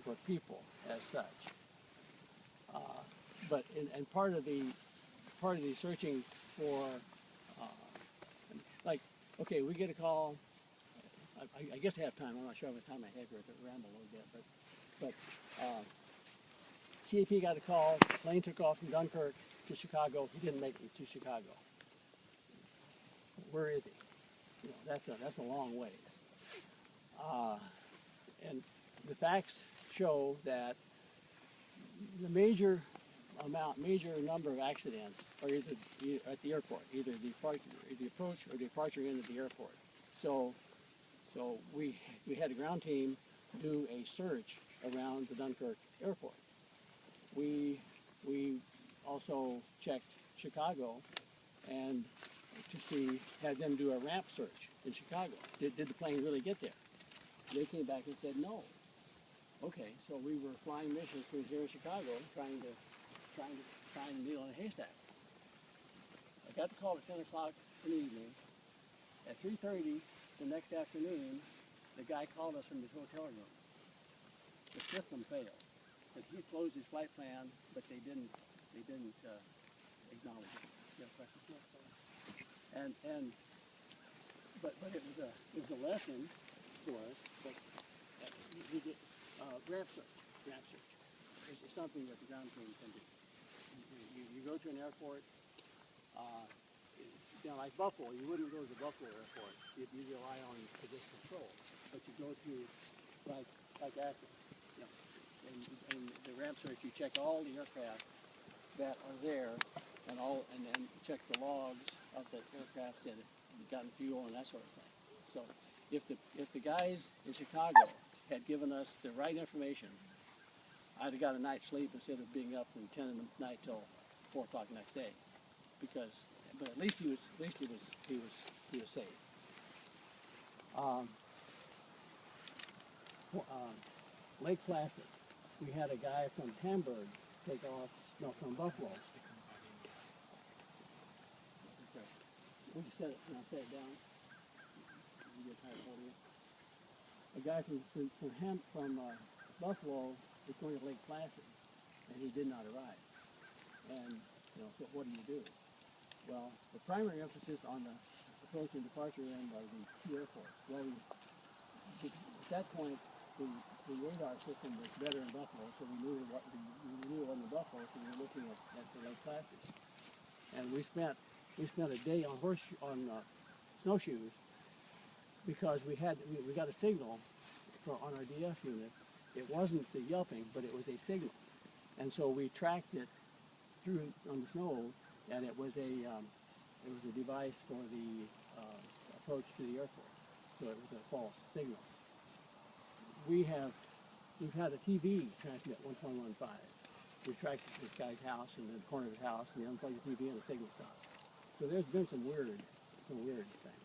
for people as such. But and part of the searching for like, okay, we get a call. I guess I have time. I'm not sure how much time I have here to ramble a little bit, but CAP got a call. Plane took off from Dunkirk to Chicago. He didn't make it to Chicago. Where is he? You know, that's a long ways. And the facts show that the major number of accidents are either at the airport, either the approach or departure into the airport. So we had a ground team do a search around the Dunkirk airport. We also checked Chicago and had them do a ramp search in Chicago. Did the plane really get there? They came back and said no. Okay, so we were flying missions from here in Chicago, trying to find a needle in a haystack. I got the call at 10 o'clock in the evening. At 3:30 the next afternoon, the guy called us from his hotel room. The system failed. That he closed his flight plan, but they didn't acknowledge it. You have a question? No, sorry. But it was a lesson for us. But we did ramp search is something that the ground team can do. You go to an airport, like Buffalo, you wouldn't go to the Buffalo airport. You rely on position control, but you go to like Akron, and the ramp search, you check all the aircraft that are there, and then check the logs of the aircraft that have gotten fuel and that sort of thing. So if the guys in Chicago had given us the right information, I'd have got a night's sleep instead of being up from 10 in the night till 4 o'clock the next day. But at least he was safe. Lake Placid, we had a guy from Hamburg take off, from Buffalo. Would you set it? Can I set it down? You get tired of holding it. A guy from Buffalo was going to Lake Placid, and he did not arrive. And so what do? Well, the primary emphasis on the approach and departure end are the two airports. Well, at that point, the radar system was better in Buffalo, so we knew it wasn't in Buffalo, so we were looking at the Lake Placid. And we spent a day on snowshoes because we got a signal on our DF unit. It wasn't the yelping, but it was a signal, and so we tracked it through on the snow, and it was a device for the approach to the airport. So it was a false signal. We've had a TV transmit 1.15. We tracked it to this guy's house and the corner of his house, and they unplugged the TV and the signal stopped. So there's been some weird things.